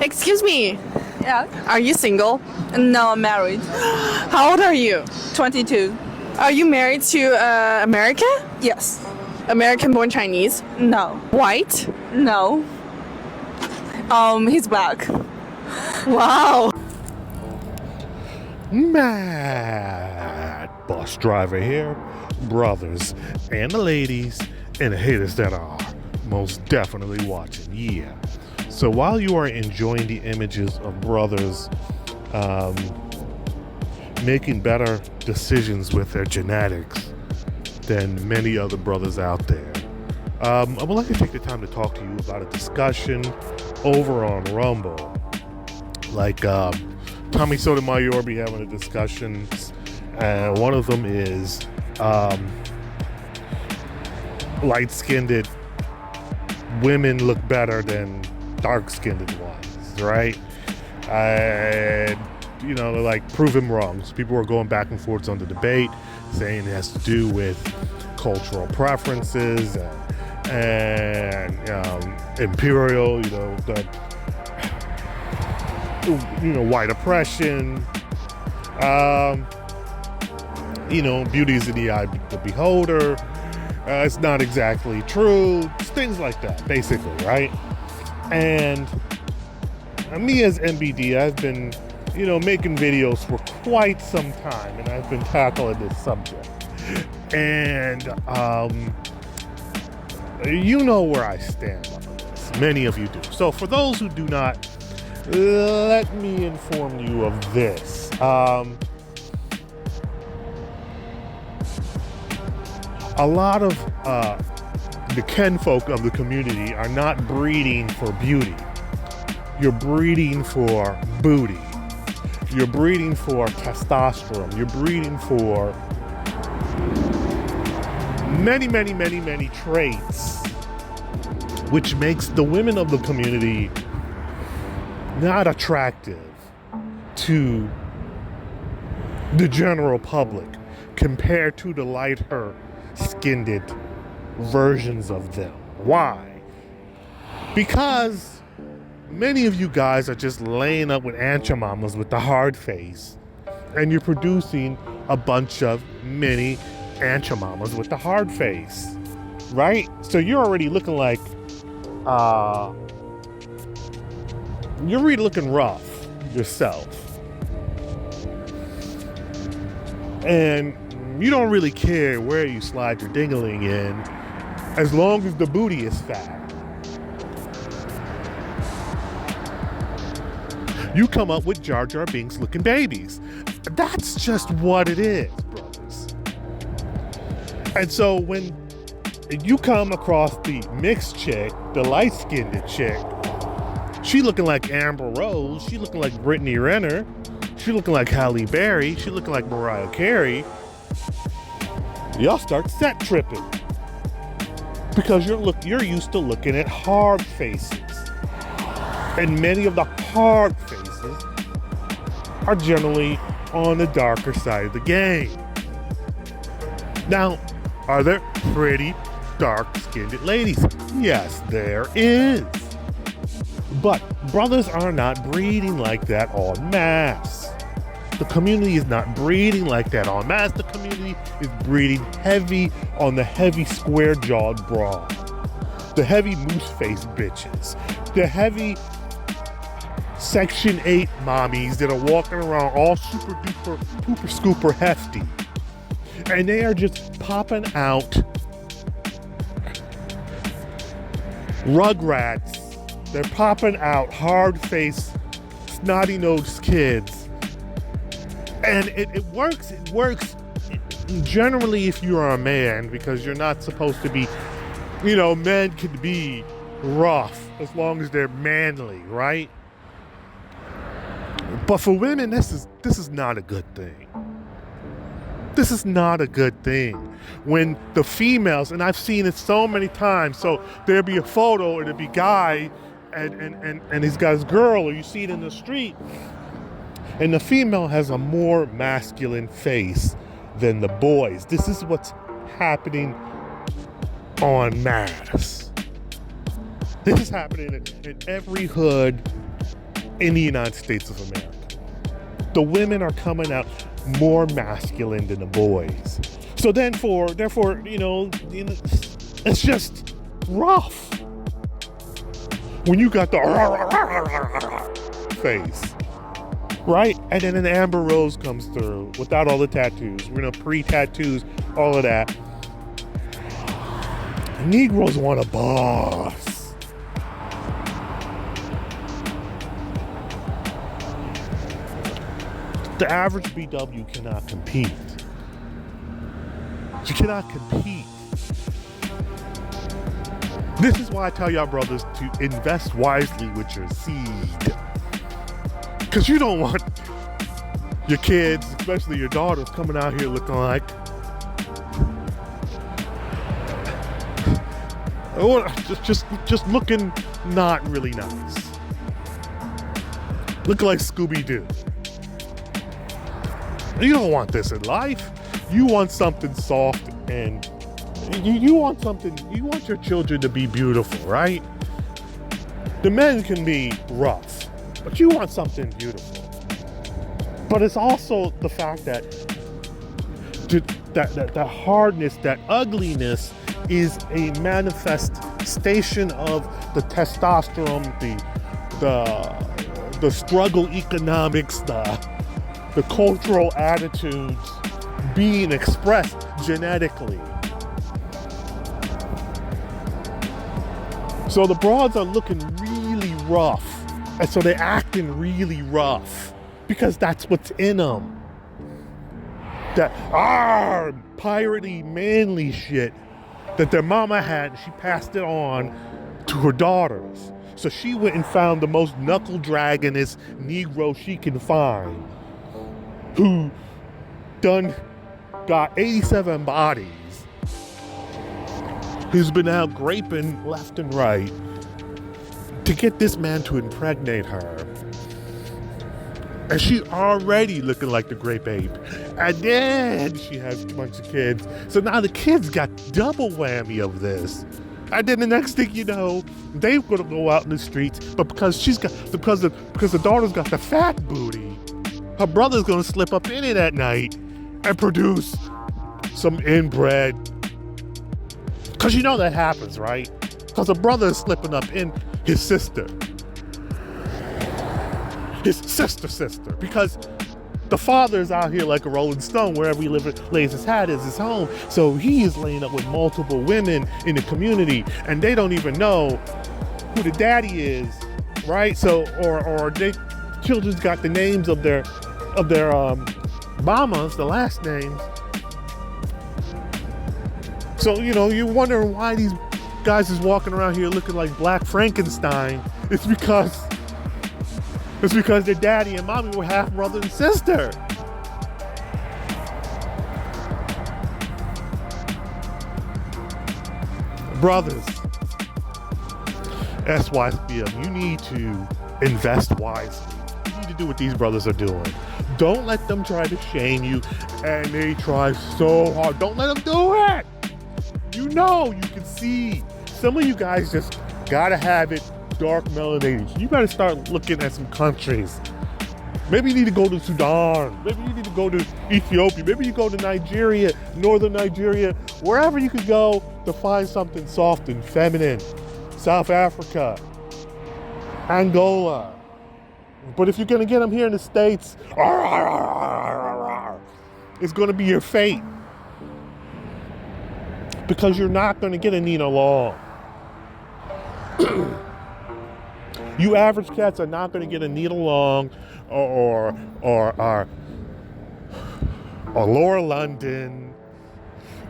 Excuse me, Yeah. are you single? No, I'm married. How old are you? 22. Are you married to American? Yes. American born Chinese? No. White? No. He's black. Wow. Mad bus driver here, brothers and the ladies and the haters that are most definitely watching. Yeah. So while you are enjoying the images of brothers making better decisions with their genetics than many other brothers out there, I would like to take the time to talk to you about a discussion over on Rumble. Like Tommy Sotomayor be having a discussion, and one of them is light-skinned women look better than dark-skinned ones, right? You know, like, prove him wrong. So people were going back and forth on the debate, saying it has to do with cultural preferences and imperial, white oppression, beauty is in the eye of the beholder. It's not exactly true. Things like that, basically, right? And me as MBD, I've been, making videos for quite some time, and I've been tackling this subject. And you know where I stand on this. Many of you do. So for those who do not, let me inform you of this. A lot of the kinfolk of the community are not breeding for beauty. You're breeding for booty. You're breeding for testosterone. You're breeding for many, many, many, many traits, which makes the women of the community not attractive to the general public compared to the lighter-skinned versions of them. Why? Because many of you guys are just laying up with anchamamas with the hard face, and you're producing a bunch of mini anchamamas with the hard face, right? So you're already looking like you're really looking rough yourself. And you don't really care where you slide your dingling in as long as the booty is fat. You come up with Jar Jar Binks looking babies. That's just what it is, brothers. And so when you come across the mixed chick, the light-skinned chick, she looking like Amber Rose, she looking like Brittany Renner, she looking like Halle Berry, she looking like Mariah Carey, y'all start set tripping. Because you're used to looking at hard faces. And many of the hard faces are generally on the darker side of the game. Now, are there pretty dark-skinned ladies? Yes, there is. But brothers are not breeding like that en masse. The community is not breeding like that en masse. The community is breeding heavy on the heavy square-jawed broad, the heavy moose-faced bitches, the heavy Section 8 mommies that are walking around all super-duper, pooper-scooper hefty. And they are just popping out rugrats. They're popping out hard-faced, snotty-nosed kids. And it works. It works generally if you are a man, because you're not supposed to be, men can be rough as long as they're manly, right? But for women, this is not a good thing. This is not a good thing. When the females, and I've seen it so many times, so there'll be a photo and it'll be guy and he's got his girl, or you see it in the street, and the female has a more masculine face than the boys. This is what's happening en masse. This is happening in every hood in the United States of America. The women are coming out more masculine than the boys. So therefore, it's just rough. When you got the face, right? And then an Amber Rose comes through without all the tattoos. We're gonna pre-tattoos, all of that. Negroes want a boss. The average BW cannot compete. You cannot compete. This is why I tell y'all brothers to invest wisely with your seed. Because you don't want your kids, especially your daughters, coming out here looking like, just looking not really nice. Looking like Scooby-Doo. You don't want this in life. You want something soft, and you want your children to be beautiful, right? The men can be rough, but you want something beautiful. But it's also the fact that that hardness, that ugliness is a manifestation of the testosterone, the struggle economics, the cultural attitudes being expressed genetically. So the broads are looking really rough, and so they're acting really rough because that's what's in them. That piratey, manly shit that their mama had, and she passed it on to her daughters. So she went and found the most knuckle dragonist Negro she can find, who done got 87 bodies, who's been out graping left and right to get this man to impregnate her. And she already looking like the grape ape. And then she has a bunch of kids. So now the kids got double whammy of this. And then the next thing you know, they're gonna go out in the streets, but because the daughter's got the fat booty, her brother's gonna slip up in it at night and produce some inbred. Cause you know that happens, right? Cause a brother is slipping up in his sister. His sister. Because the father is out here like a rolling stone. Wherever he lays his hat is his home. So he is laying up with multiple women in the community, and they don't even know who the daddy is, right? So, or they children's got the names of their mamas, the last names. So, you're wondering why these guys is walking around here looking like Black Frankenstein. It's because their daddy and mommy were half brother and sister. Brothers, SYSBM, you need to invest wisely. You need to do what these brothers are doing. Don't let them try to shame you, and they try so hard. Don't let them do it. You can see some of you guys just gotta have it dark melanated. You better start looking at some countries. Maybe you need to go to Sudan. Maybe you need to go to Ethiopia. Maybe you go to Nigeria, northern Nigeria, wherever you could go to find something soft and feminine. South Africa, Angola. But if you're gonna get them here in the States, it's gonna be your fate. Because you're not gonna get a Nina Long. You average cats are not going to get a Nina Long or Laura London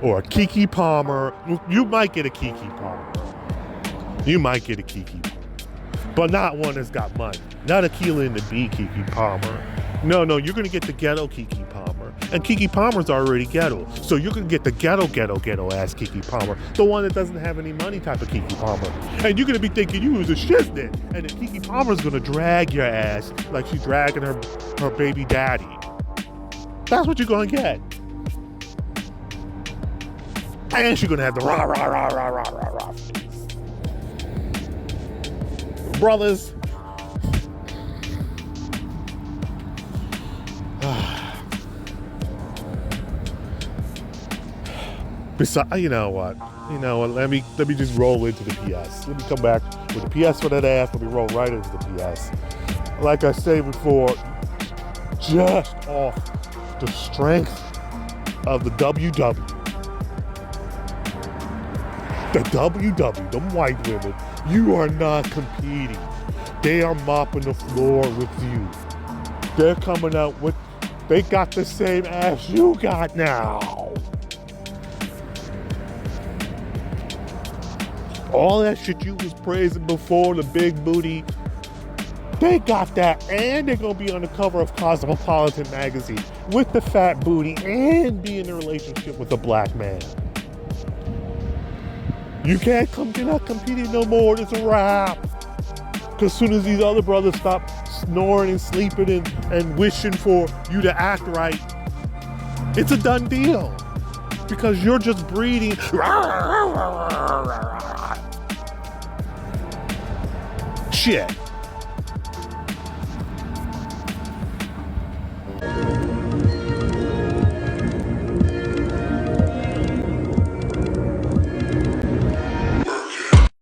or a Keke Palmer. You might get a Keke Palmer. But not one that's got money. Not a Keela and the Bee Keke Palmer. No, you're going to get the ghetto Keke Palmer. And Keke Palmer's already ghetto. So you're going to get the ghetto ass Keke Palmer. The one that doesn't have any money type of Keke Palmer. And you're going to be thinking you was a shiznit. And then Keke Palmer's going to drag your ass like she's dragging her baby daddy. That's what you're going to get. And she's going to have the rah face. Brothers, Besides, you know what? Let me just roll into the PS. Let me come back with the PS for that ass. Let me roll right into the PS. Like I said before, just off the strength of the WW. The WW, them white women, you are not competing. They are mopping the floor with you. They're coming out with, they got the same ass you got now. All that shit you was praising before, the big booty, they got that, and they're gonna be on the cover of Cosmopolitan magazine with the fat booty and be in a relationship with a black man. You're not competing no more, it's a wrap. Cause as soon as these other brothers stop snoring and sleeping and wishing for you to act right, it's a done deal. Because you're just breeding. Shit.